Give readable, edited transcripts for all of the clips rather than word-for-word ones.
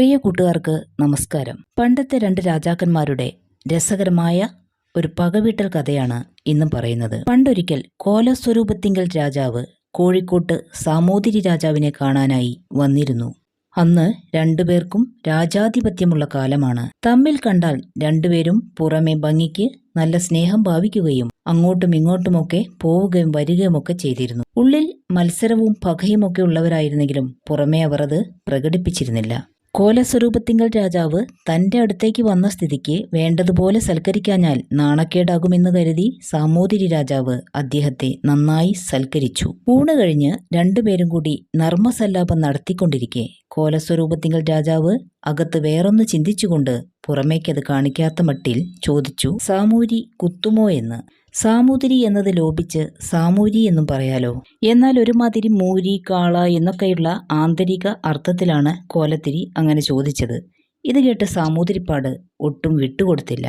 പ്രിയ കൂട്ടുകാർക്ക് നമസ്കാരം. പണ്ടത്തെ രണ്ട് രാജാക്കന്മാരുടെ രസകരമായ ഒരു പകവീട്ടൽ കഥയാണ് ഇന്നും പറയുന്നത്. പണ്ടൊരിക്കൽ കോലസ്വരൂപത്തിങ്കൽ രാജാവ് കോഴിക്കോട്ട് സാമൂതിരി രാജാവിനെ കാണാനായി വന്നിരുന്നു. അന്ന് രണ്ടുപേർക്കും രാജാധിപത്യമുള്ള കാലമാണ്. തമ്മിൽ കണ്ടാൽ രണ്ടുപേരും പുറമെ ഭംഗിക്ക് നല്ല സ്നേഹം ഭാവിക്കുകയും അങ്ങോട്ടും ഇങ്ങോട്ടുമൊക്കെ പോവുകയും വരികയുമൊക്കെ ചെയ്തിരുന്നു. ഉള്ളിൽ മത്സരവും പകയുമൊക്കെ ഉള്ളവരായിരുന്നെങ്കിലും പുറമേ അവർ അത് പ്രകടിപ്പിച്ചിരുന്നില്ല. കോലസ്വരൂപത്തിങ്കൽ രാജാവ് തന്റെ അടുത്തേക്ക് വന്ന സ്ഥിതിക്ക് വേണ്ടതുപോലെ സൽക്കരിക്കാഞ്ഞാൽ നാണക്കേടാകുമെന്ന് കരുതി സാമൂതിരി രാജാവ് അദ്ദേഹത്തെ നന്നായി സൽക്കരിച്ചു. ഊണ് കഴിഞ്ഞ് രണ്ടുപേരും കൂടി നർമ്മസല്ലാപം നടത്തിക്കൊണ്ടിരിക്കെ കോലസ്വരൂപത്തിങ്കൽ രാജാവ് അകത്ത് വേറൊന്ന് ചിന്തിച്ചുകൊണ്ട് പുറമേക്കത് കാണിക്കാത്ത മട്ടിൽ ചോദിച്ചു, സാമൂരി കുത്തുമോ എന്ന്. സാമൂതിരി എന്നത് ലോപിച്ച് സാമൂരി എന്നും പറയാലോ. എന്നാൽ ഒരുമാതിരി മൂരി കാള എന്നൊക്കെയുള്ള ആന്തരിക അർത്ഥത്തിലാണ് കോലത്തിരി അങ്ങനെ ചോദിച്ചത്. ഇത് കേട്ട് സാമൂതിരിപ്പാട് ഒട്ടും വിട്ടുകൊടുത്തില്ല.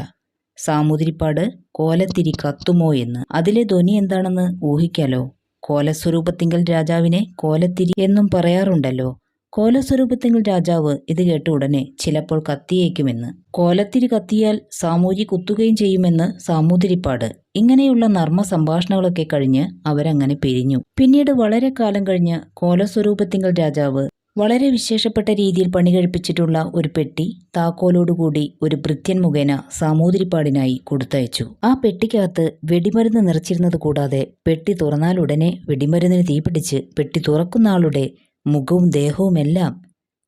സാമൂതിരിപ്പാട് കോലത്തിരി കത്തുമോ എന്ന്. അതിലെ ധ്വനി എന്താണെന്ന് ഊഹിക്കാലോ. കോലസ്വരൂപത്തിങ്കൽ രാജാവിനെ കോലത്തിരി എന്നും പറയാറുണ്ടല്ലോ. കോലസ്വരൂപത്തിങ്കൽ രാജാവ് ഇത് കേട്ട ഉടനെ ചിലപ്പോൾ കത്തിയേക്കുമെന്ന്, കോലത്തിരി കത്തിയാൽ സാമൂരി കുത്തുകയും ചെയ്യുമെന്ന് സാമൂതിരിപ്പാട്. ഇങ്ങനെയുള്ള നർമ്മ സംഭാഷണങ്ങളൊക്കെ കഴിഞ്ഞ് അവരങ്ങനെ പിരിഞ്ഞു. പിന്നീട് വളരെ കാലം കഴിഞ്ഞ് കോലസ്വരൂപത്തിങ്കൽ രാജാവ് വളരെ വിശേഷപ്പെട്ട രീതിയിൽ പണി കഴിപ്പിച്ചിട്ടുള്ള ഒരു പെട്ടി താക്കോലോടുകൂടി ഒരു ഭൃത്യൻ മുഖേന സാമൂതിരിപ്പാടിനായി കൊടുത്തയച്ചു. ആ പെട്ടിക്കകത്ത് വെടിമരുന്ന് നിറച്ചിരുന്നത് കൂടാതെ പെട്ടി തുറന്നാലുടനെ വെടിമരുന്നിന് തീപിടിച്ച് പെട്ടി തുറക്കുന്ന ആളുടെ മുഖവും ദേഹവുമെല്ലാം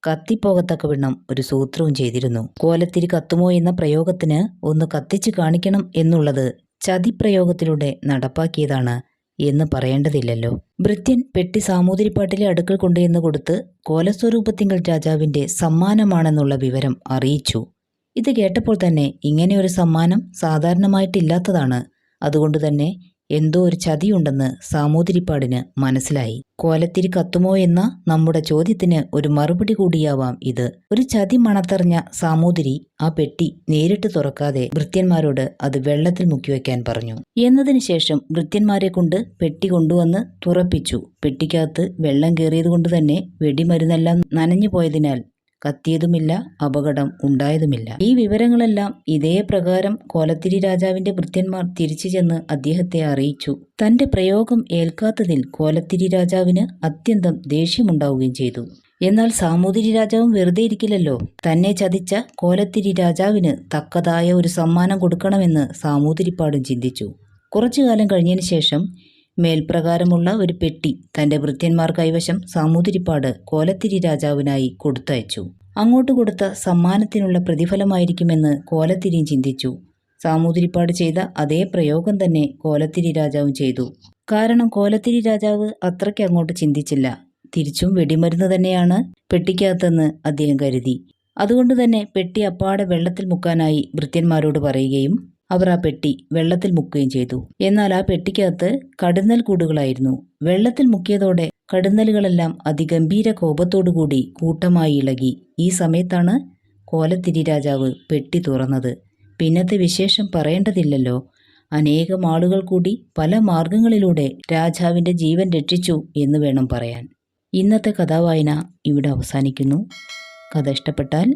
കത്തിപ്പോകത്തക്കവണ്ണം ഒരു സൂത്രവും ചെയ്തിരുന്നു. കോലത്തിരി കത്തുമോ എന്ന പ്രയോഗത്തിന് ഒന്ന് കത്തിച്ചു കാണിക്കണം എന്നുള്ളത് ചതിപ്രയോഗത്തിലൂടെ നടപ്പാക്കിയതാണ് എന്ന് പറയേണ്ടതില്ലല്ലോ. ഭൃത്യൻ പെട്ടി സാമൂതിരിപ്പാട്ടിലെ അടുക്കൽ കൊണ്ടുവന്ന് കൊടുത്ത് കോലസ്വരൂപത്തിങ്കൽ രാജാവിന്റെ സമ്മാനമാണെന്നുള്ള വിവരം അറിയിച്ചു. ഇത് കേട്ടപ്പോൾ തന്നെ ഇങ്ങനെയൊരു സമ്മാനം സാധാരണമായിട്ടില്ലാത്തതാണ്. അതുകൊണ്ട് തന്നെ എന്തോ ഒരു ചതിയുണ്ടെന്ന് സാമൂതിരിപ്പാടിന് മനസ്സിലായി. കോലത്തിരി കത്തുമോ എന്ന നമ്മുടെ ചോദ്യത്തിന് ഒരു മറുപടി കൂടിയാവാം ഇത്. ഒരു ചതി മണത്തറിഞ്ഞ സാമൂതിരി ആ പെട്ടി നേരിട്ട് തുറക്കാതെ ഭൃത്യന്മാരോട് അത് വെള്ളത്തിൽ മുക്കിവെക്കാൻ പറഞ്ഞു. എന്നതിന് ശേഷം ഭൃത്യന്മാരെ കൊണ്ട് പെട്ടി കൊണ്ടുവന്ന് തുറപ്പിച്ചു. പെട്ടിക്കകത്ത് വെള്ളം കയറിയത് കൊണ്ട് തന്നെ വെടിമരുന്നെല്ലാം നനഞ്ഞു പോയതിനാൽ കത്തിയതുമില്ല, അപകടം ഉണ്ടായതുമില്ല. ഈ വിവരങ്ങളെല്ലാം ഇതേ പ്രകാരം കോലത്തിരി രാജാവിന്റെ ഭൃത്യന്മാർ തിരിച്ചു ചെന്ന് അദ്ദേഹത്തെ അറിയിച്ചു. തന്റെ പ്രയോഗം ഏൽക്കാത്തതിൽ കോലത്തിരി രാജാവിന് അത്യന്തം ദേഷ്യമുണ്ടാവുകയും ചെയ്തു. എന്നാൽ സാമൂതിരി രാജാവും വെറുതെ ഇരിക്കില്ലല്ലോ. തന്നെ ചതിച്ച കോലത്തിരി രാജാവിന് തക്കതായ ഒരു സമ്മാനം കൊടുക്കണമെന്ന് സാമൂതിരിപ്പാടും ചിന്തിച്ചു. കുറച്ചു കാലം കഴിഞ്ഞതിന് ശേഷം മേൽപ്രകാരമുള്ള ഒരു പെട്ടി തന്റെ ഭൃത്യന്മാർ കൈവശം സാമൂതിരിപ്പാട് കോലത്തിരി രാജാവിനായി കൊടുത്തയച്ചു. അങ്ങോട്ട് കൊടുത്ത സമ്മാനത്തിനുള്ള പ്രതിഫലമായിരിക്കുമെന്ന് കോലത്തിരിയും ചിന്തിച്ചു. സാമൂതിരിപ്പാട് ചെയ്ത അതേ പ്രയോഗം തന്നെ കോലത്തിരി രാജാവും ചെയ്തു. കാരണം കോലത്തിരി രാജാവ് അത്രയ്ക്ക് അങ്ങോട്ട് ചിന്തിച്ചില്ല. തിരിച്ചും വെടിമരുന്ന് തന്നെയാണ് പെട്ടിക്കകത്തെന്ന് അദ്ദേഹം കരുതി. അതുകൊണ്ട് തന്നെ പെട്ടി അപ്പാടെ വെള്ളത്തിൽ മുക്കാനായി ഭൃത്യന്മാരോട് പറയുകയും അവർ ആ പെട്ടി വെള്ളത്തിൽ മുക്കുകയും ചെയ്തു. എന്നാൽ ആ പെട്ടിക്കകത്ത് കടുന്നൽ കൂടുകളായിരുന്നു. വെള്ളത്തിൽ മുക്കിയതോടെ കടുന്നലുകളെല്ലാം അതിഗംഭീര കോപത്തോടുകൂടി കൂട്ടമായി ഇളകി. ഈ സമയത്താണ് കോലത്തിരി രാജാവ് പെട്ടി തുറന്നത്. പിന്നത്തെ വിശേഷം പറയേണ്ടതില്ലല്ലോ. അനേകം ആളുകൾ കൂടി പല മാർഗങ്ങളിലൂടെ രാജാവിന്റെ ജീവൻ രക്ഷിച്ചു എന്ന് വേണം പറയാൻ. ഇന്നത്തെ കഥാവായന ഇവിടെ അവസാനിക്കുന്നു. കഥ ഇഷ്ടപ്പെട്ടാൽ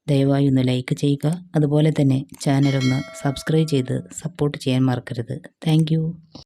ദയവായി ഒന്ന് ലൈക്ക് ചെയ്യുക. അതുപോലെ തന്നെ ചാനലൊന്ന് സബ്സ്ക്രൈബ് ചെയ്ത് സപ്പോർട്ട് ചെയ്യാൻ മറക്കരുത്. താങ്ക്